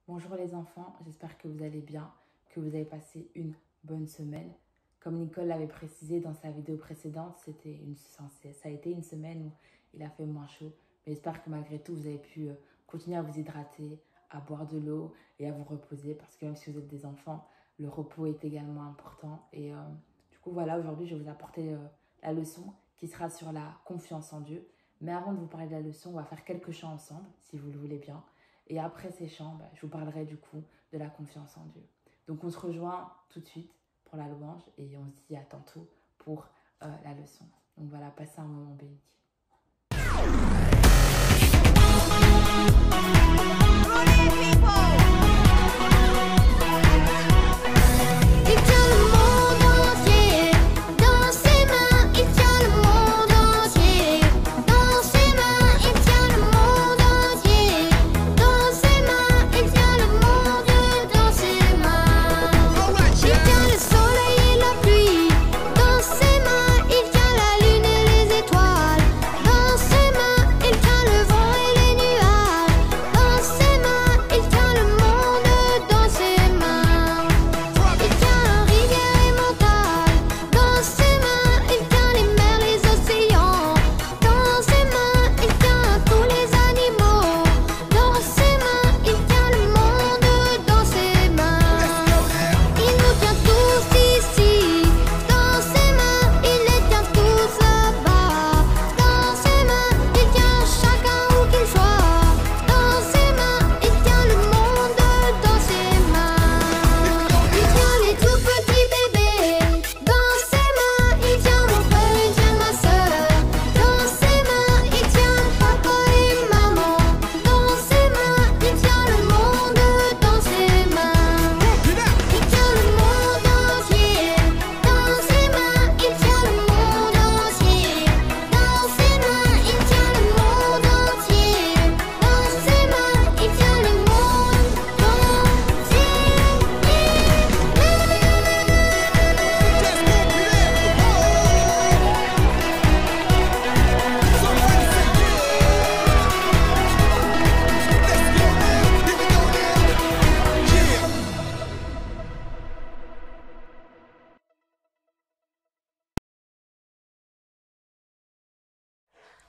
Bonjour les enfants, j'espère que vous allez bien, que vous avez passé une bonne semaine. Comme Nicole l'avait précisé dans sa vidéo précédente, ça a été une semaine où il a fait moins chaud. Mais j'espère que malgré tout, vous avez pu continuer à vous hydrater, à boire de l'eau et à vous reposer. Parce que même si vous êtes des enfants, le repos est également important. Et du coup, voilà, aujourd'hui, je vais vous apporter la leçon qui sera sur la confiance en Dieu. Mais avant de vous parler de la leçon, on va faire quelques chants ensemble, si vous le voulez bien. Et après ces chants, je vous parlerai du coup de la confiance en Dieu. Donc on se rejoint tout de suite pour la louange et on se dit à tantôt pour la leçon. Donc voilà, passez un moment béni.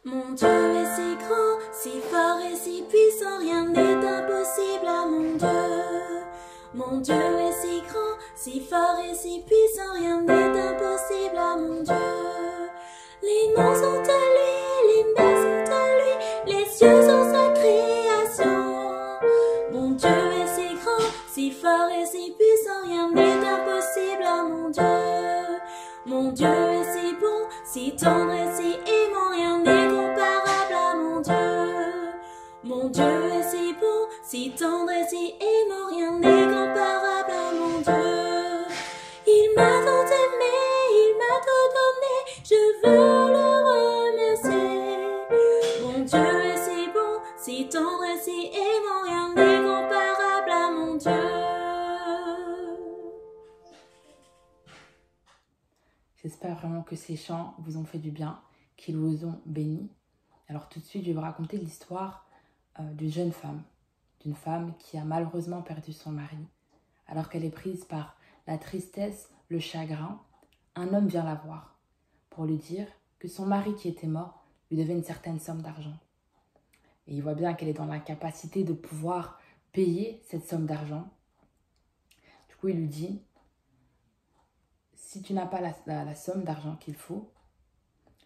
Mon Dieu est si grand, si fort et si puissant, rien n'est impossible à mon Dieu. Mon Dieu est si grand, si fort et si puissant, rien n'est impossible à mon Dieu. Les noms sont à lui, les mers sont à lui, les cieux sont sa création. Mon Dieu est si grand, si fort et si puissant, rien n'est impossible à mon Dieu. Mon Dieu est si bon, si tendre et si aimant, rien n'est comparable à mon Dieu. Mon Dieu est si bon, si tendre et si aimant, rien n'est comparable à mon Dieu. Il m'a tant aimé, il m'a tout donné, je veux le remercier. Mon Dieu est si bon, si tendre et si aimant, rien n'est comparable à mon Dieu. J'espère vraiment que ces chants vous ont fait du bien, qu'ils vous ont bénis. Alors tout de suite, je vais vous raconter l'histoire d'une jeune femme. D'une femme qui a malheureusement perdu son mari. Alors qu'elle est prise par la tristesse, le chagrin, un homme vient la voir pour lui dire que son mari qui était mort lui devait une certaine somme d'argent. Et il voit bien qu'elle est dans l'incapacité de pouvoir payer cette somme d'argent. Du coup, il lui dit: si tu n'as pas la somme d'argent qu'il faut,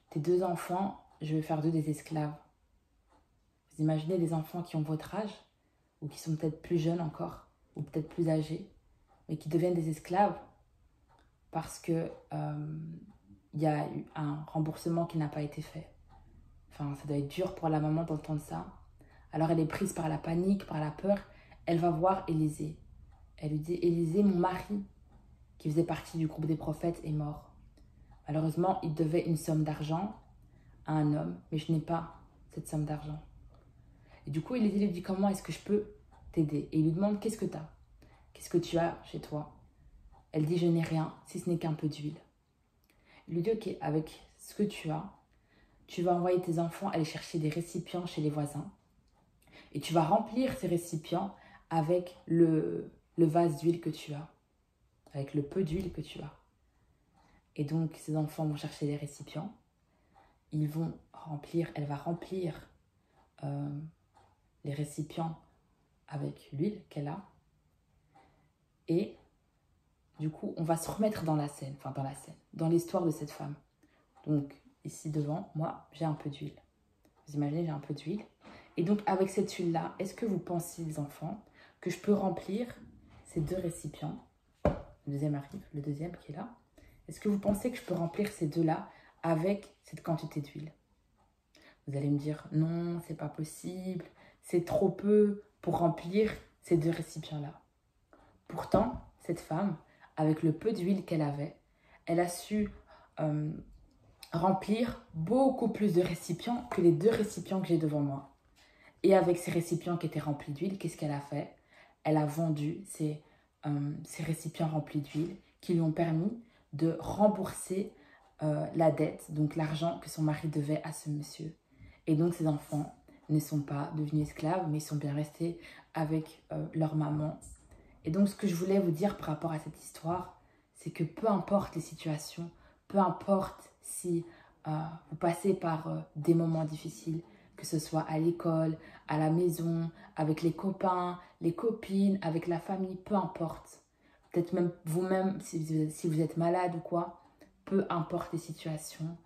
tes 2 enfants, je vais faire d'eux des esclaves. Vous imaginez des enfants qui ont votre âge, ou qui sont peut-être plus jeunes encore, ou peut-être plus âgés, mais qui deviennent des esclaves parce que y a eu un remboursement qui n'a pas été fait. Enfin, ça doit être dur pour la maman d'entendre ça. Alors elle est prise par la panique, par la peur. Elle va voir Élisée. Elle lui dit: Élisée, mon mari, qui faisait partie du groupe des prophètes, est mort. Malheureusement, il devait une somme d'argent à un homme, mais je n'ai pas cette somme d'argent. Et du coup, Élisée lui dit: comment est-ce que je peux t'aider? Et il lui demande: qu'est-ce que tu as? Qu'est-ce que tu as chez toi? Elle dit: je n'ai rien, si ce n'est qu'un peu d'huile. Il lui dit: ok, avec ce que tu as, tu vas envoyer tes enfants aller chercher des récipients chez les voisins et tu vas remplir ces récipients avec le vase d'huile que tu as, avec le peu d'huile que tu as. Et donc, ces enfants vont chercher les récipients. Elle va remplir les récipients avec l'huile qu'elle a. Et du coup, on va se remettre dans dans l'histoire de cette femme. Donc, ici devant moi, j'ai un peu d'huile. Vous imaginez, j'ai un peu d'huile. Et donc, avec cette huile-là, est-ce que vous pensez, les enfants, que je peux remplir ces 2 récipients? Le deuxième arrive, le deuxième qui est là. Est-ce que vous pensez que je peux remplir ces 2-là avec cette quantité d'huile? Vous allez me dire, non, c'est pas possible, c'est trop peu pour remplir ces 2 récipients-là. Pourtant, cette femme, avec le peu d'huile qu'elle avait, elle a su remplir beaucoup plus de récipients que les 2 récipients que j'ai devant moi. Et avec ces récipients qui étaient remplis d'huile, qu'est-ce qu'elle a fait? Elle a vendu ces récipients remplis d'huile qui lui ont permis de rembourser la dette, donc l'argent que son mari devait à ce monsieur. Et donc ces enfants ne sont pas devenus esclaves, mais ils sont bien restés avec leur maman. Et donc ce que je voulais vous dire par rapport à cette histoire, c'est que peu importe les situations, peu importe si vous passez par des moments difficiles, que ce soit à l'école, à la maison, avec les copains, les copines, avec la famille, peu importe. Peut-être même vous-même, si vous êtes malade ou quoi, peu importe les situations,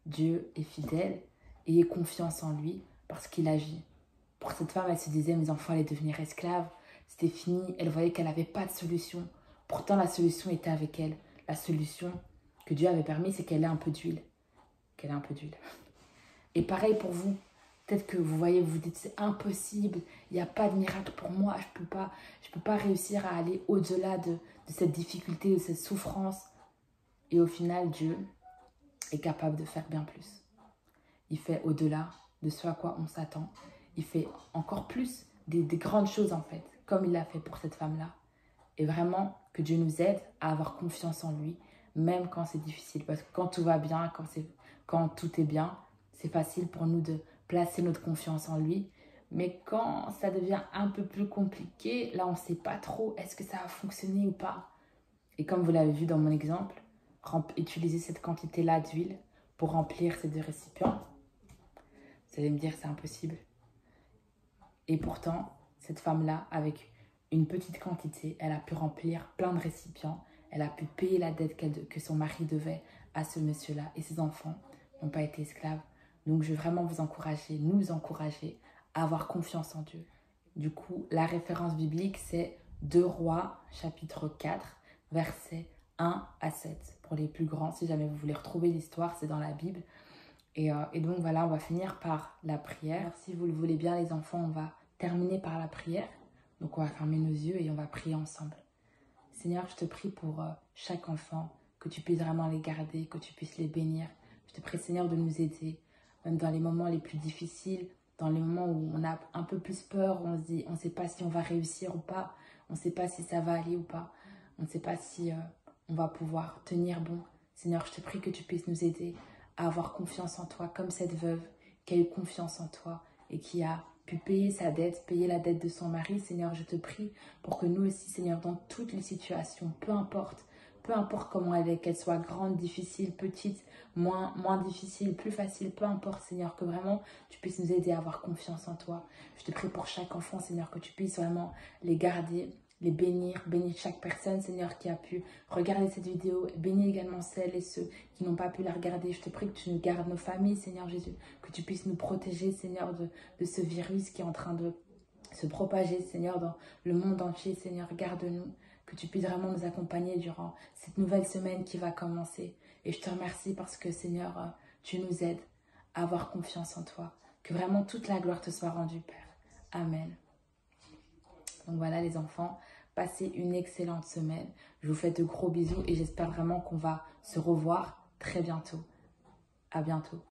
Dieu est fidèle, ayez confiance en lui parce qu'il agit. Pour cette femme, elle se disait, mes enfants allaient devenir esclaves, c'était fini, elle voyait qu'elle n'avait pas de solution. Pourtant, la solution était avec elle. La solution que Dieu avait permis, c'est qu'elle ait un peu d'huile. Et pareil pour vous. Peut-être que vous voyez, vous vous dites, c'est impossible, il n'y a pas de miracle pour moi, je peux pas réussir à aller au-delà de cette difficulté, de cette souffrance. Et au final, Dieu est capable de faire bien plus. Il fait au-delà de ce à quoi on s'attend. Il fait encore plus des grandes choses en fait, comme il l'a fait pour cette femme-là. Et vraiment, que Dieu nous aide à avoir confiance en lui, même quand c'est difficile. Parce que quand tout va bien, quand tout est bien, c'est facile pour nous de placer notre confiance en lui. Mais quand ça devient un peu plus compliqué, là on ne sait pas trop, est-ce que ça va fonctionner ou pas? Et comme vous l'avez vu dans mon exemple, utiliser cette quantité-là d'huile pour remplir ces 2 récipients, vous allez me dire c'est impossible. Et pourtant, cette femme-là, avec une petite quantité, elle a pu remplir plein de récipients, elle a pu payer la dette que son mari devait à ce monsieur-là. Et ses enfants n'ont pas été esclaves. Donc, je veux vraiment nous encourager à avoir confiance en Dieu. Du coup, la référence biblique, c'est 2 Rois, chapitre 4, versets 1 à 7. Pour les plus grands, si jamais vous voulez retrouver l'histoire, c'est dans la Bible. Et donc, voilà, on va finir par la prière. Si vous le voulez bien, les enfants, on va terminer par la prière. Donc, on va fermer nos yeux et on va prier ensemble. Seigneur, je te prie pour chaque enfant, que tu puisses vraiment les garder, que tu puisses les bénir. Je te prie, Seigneur, de nous aider, même dans les moments les plus difficiles, dans les moments où on a un peu plus peur, où on se dit, on ne sait pas si on va réussir ou pas, on ne sait pas si ça va aller ou pas, on ne sait pas si on va pouvoir tenir bon. Seigneur, je te prie que tu puisses nous aider à avoir confiance en toi, comme cette veuve qui a eu confiance en toi et qui a pu payer sa dette, payer la dette de son mari. Seigneur, je te prie pour que nous aussi, Seigneur, dans toutes les situations, peu importe comment elle est, qu'elle soit grande, difficile, petite, moins difficile, plus facile, peu importe, Seigneur, que vraiment tu puisses nous aider à avoir confiance en toi. Je te prie pour chaque enfant, Seigneur, que tu puisses vraiment les garder, les bénir chaque personne, Seigneur, qui a pu regarder cette vidéo. Bénis également celles et ceux qui n'ont pas pu la regarder. Je te prie que tu nous gardes nos familles, Seigneur Jésus, que tu puisses nous protéger, Seigneur, de ce virus qui est en train de se propager, Seigneur, dans le monde entier. Seigneur, garde-nous, que tu puisses vraiment nous accompagner durant cette nouvelle semaine qui va commencer. Et je te remercie parce que, Seigneur, tu nous aides à avoir confiance en toi. Que vraiment toute la gloire te soit rendue, Père. Amen. Donc voilà les enfants, passez une excellente semaine. Je vous fais de gros bisous et j'espère vraiment qu'on va se revoir très bientôt. À bientôt.